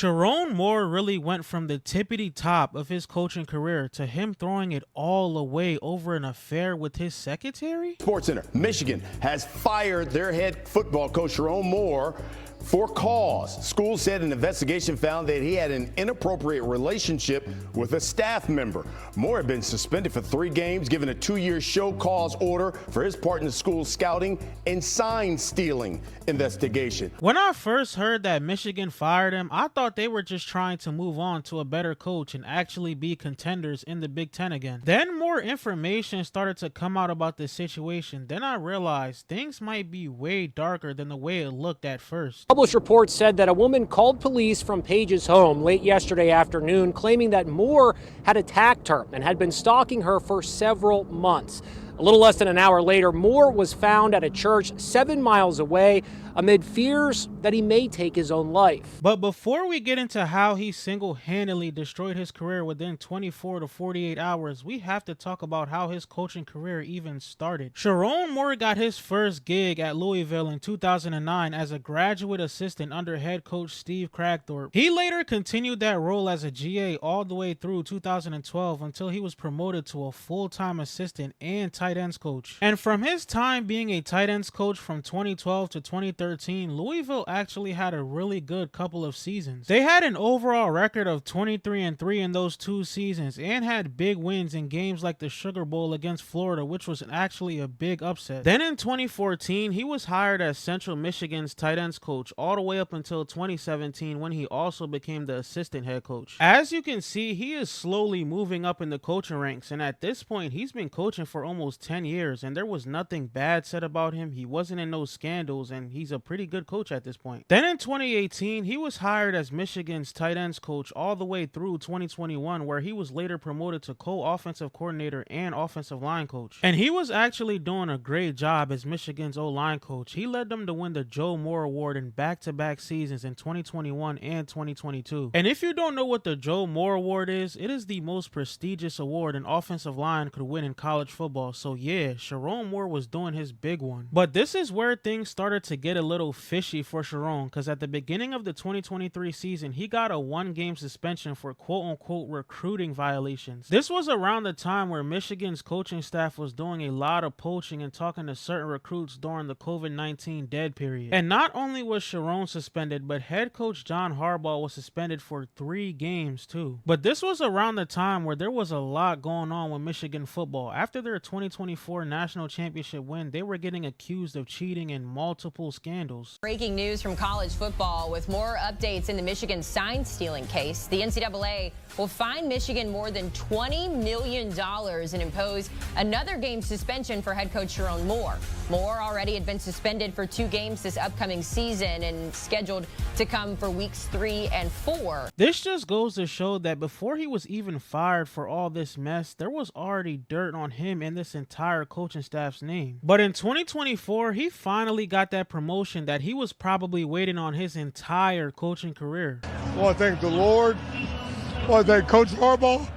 Sherrone Moore really went from the tippity top of his coaching career to him throwing it all away over an affair with his secretary? SportsCenter, Michigan has fired their head football coach Sherrone Moore for cause. School said an investigation found that he had an inappropriate relationship with a staff member. Moore had been suspended for 3 games, given a 2-year show cause order for his part in the school's scouting and sign stealing investigation. When I first heard that Michigan fired him, I thought they were just trying to move on to a better coach and actually be contenders in the Big Ten again. Then more information started to come out about this situation. Then I realized things might be way darker than the way it looked at first. Published reports said that a woman called police from Paige's home late yesterday afternoon, claiming that Moore had attacked her and had been stalking her for several months. A little less than an hour later, Moore was found at a church 7 miles away amid fears that he may take his own life. But before we get into how he single-handedly destroyed his career within 24 to 48 hours, we have to talk about how his coaching career even started. Sherrone Moore got his first gig at Louisville in 2009 as a graduate assistant under head coach Steve Kragthorpe. He later continued that role as a GA all the way through 2012 until he was promoted to a full-time assistant and tight ends coach. And from his time being a tight ends coach from 2012 to 2013, Louisville actually had a really good couple of seasons. They had an overall record of 23-3 in those 2 seasons and had big wins in games like the Sugar Bowl against Florida, which was actually a big upset. Then in 2014, he was hired as Central Michigan's tight ends coach all the way up until 2017 when he also became the assistant head coach. As you can see, he is slowly moving up in the coaching ranks, and at this point, he's been coaching for almost 10 years, and there was nothing bad said about him. He wasn't in no scandals, and he's a pretty good coach at this point. Then in 2018, he was hired as Michigan's tight ends coach all the way through 2021, where he was later promoted to co-offensive coordinator and offensive line coach. And he was actually doing a great job as Michigan's O-line coach. He led them to win the Joe Moore Award in back-to-back seasons in 2021 and 2022. And if you don't know what the Joe Moore Award is, it is the most prestigious award an offensive line could win in college football. So yeah, Sherrone Moore was doing his big one. But this is where things started to get a little fishy for Sherrone, because at the beginning of the 2023 season, he got a 1-game suspension for quote-unquote recruiting violations. This was around the time where Michigan's coaching staff was doing a lot of poaching and talking to certain recruits during the COVID-19 dead period. And not only was Sherrone suspended, but head coach John Harbaugh was suspended for 3 games too. But this was around the time where there was a lot going on with Michigan football. After their 2024 national championship win, they were getting accused of cheating in multiple scandals. Breaking news from college football with more updates in the Michigan sign stealing case. The NCAA will fine Michigan more than $20 million and impose another game suspension for head coach Sherrone Moore. Moore already had been suspended for 2 games this upcoming season and scheduled to come for weeks 3 and 4. This just goes to show that before he was even fired for all this mess, there was already dirt on him and this entire coaching staff's name. But in 2024, he finally got that promotion that he was probably waiting on his entire coaching career. I want to thank the Lord. I want to thank Coach Harbaugh.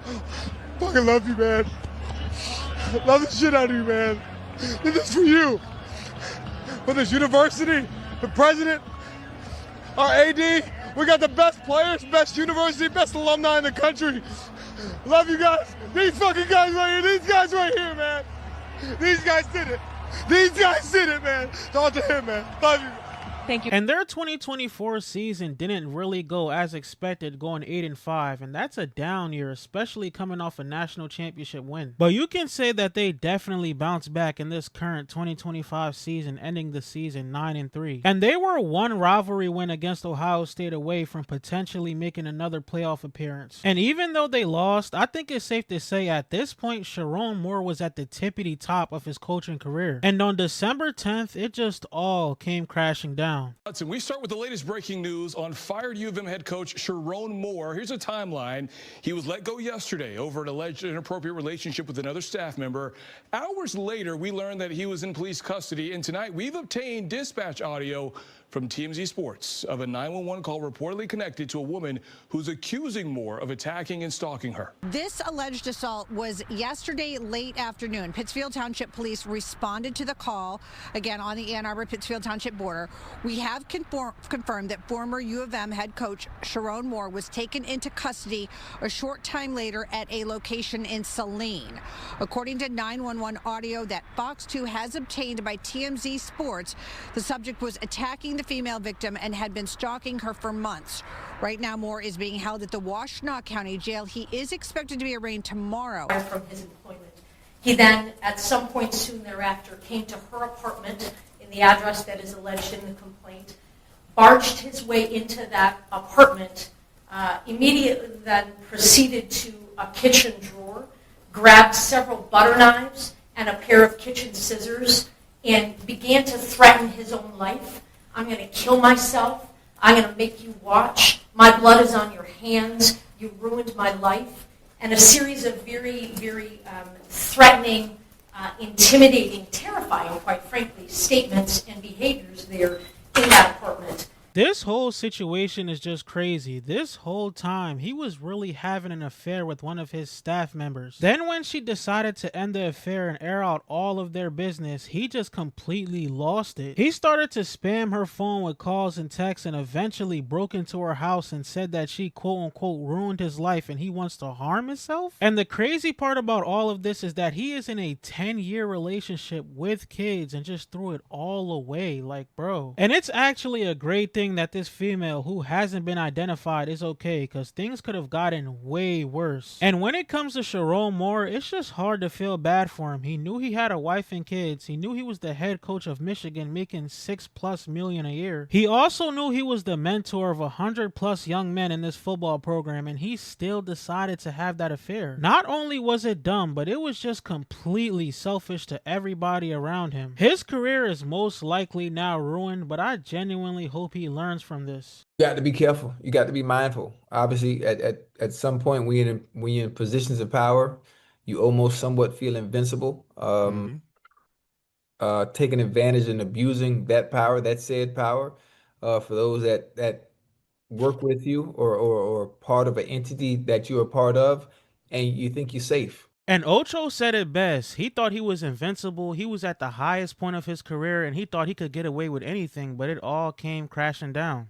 Fucking love you, man. Love the shit out of you, man. This is for you. For this university, the president, our AD. We got the best players, best university, best alumni in the country. Love you guys. These fucking guys right here. These guys right here, man. These guys did it. These guys did it, man. Talk to him, man. Love you. Thank you. And their 2024 season didn't really go as expected, going 8-5, and that's a down year, especially coming off a national championship win. But you can say that they definitely bounced back in this current 2025 season, ending the season 9-3. And they were 1 rivalry win against Ohio State away from potentially making another playoff appearance. And even though they lost, I think it's safe to say at this point, Sherrone Moore was at the tippity top of his coaching career. And on December 10th, it just all came crashing down. Hudson, we start with the latest breaking news on fired U of M head coach Sherrone Moore. Here's a timeline. He was let go yesterday over an alleged inappropriate relationship with another staff member. Hours later, we learned that he was in police custody, and tonight we've obtained dispatch audio from TMZ Sports of a 911 call reportedly connected to a woman who's accusing Moore of attacking and stalking her. This alleged assault was yesterday late afternoon. Pittsfield Township Police responded to the call, again on the Ann Arbor-Pittsfield Township border. We have confirmed that former U of M head coach Sherrone Moore was taken into custody a short time later at a location in Saline. According to 911 audio that Fox 2 has obtained by TMZ Sports, the subject was attacking the female victim and had been stalking her for months. Right now, Moore is being held at the Washtenaw County Jail. He is expected to be arraigned tomorrow. From his employment. He then, at some point soon thereafter, came to her apartment in the address that is alleged in the complaint, barged his way into that apartment, immediately then proceeded to a kitchen drawer, grabbed several butter knives and a pair of kitchen scissors, and began to threaten his own life. I'm going to kill myself. I'm going to make you watch. My blood is on your hands. You ruined my life. And a series of very, very threatening, intimidating, terrifying, quite frankly, statements and behaviors there in that apartment. This whole situation is just crazy. This whole time, he was really having an affair with one of his staff members. Then when she decided to end the affair and air out all of their business, he just completely lost it. He started to spam her phone with calls and texts and eventually broke into her house and said that she quote-unquote ruined his life and he wants to harm himself. And the crazy part about all of this is that he is in a 10-year relationship with kids and just threw it all away. Like, bro. And it's actually a great thing that this female who hasn't been identified is okay, because things could have gotten way worse. And when it comes to Sherrone Moore, it's just hard to feel bad for him. He knew he had a wife and kids. He knew he was the head coach of Michigan making $6+ million a year. He also knew he was the mentor of 100+ young men in this football program, and he still decided to have that affair. Not only was it dumb, but it was just completely selfish to everybody around him. His career is most likely now ruined, but I genuinely hope he learns from this. You got to be careful. You got to be mindful. Obviously, at some point, when you're in positions of power, you almost somewhat feel invincible. Taking advantage and abusing that power, that said power, for those that work with you or part of an entity that you're a part of, and you think you're safe. And Ocho said it best. He thought he was invincible. He was at the highest point of his career and he thought he could get away with anything, but it all came crashing down.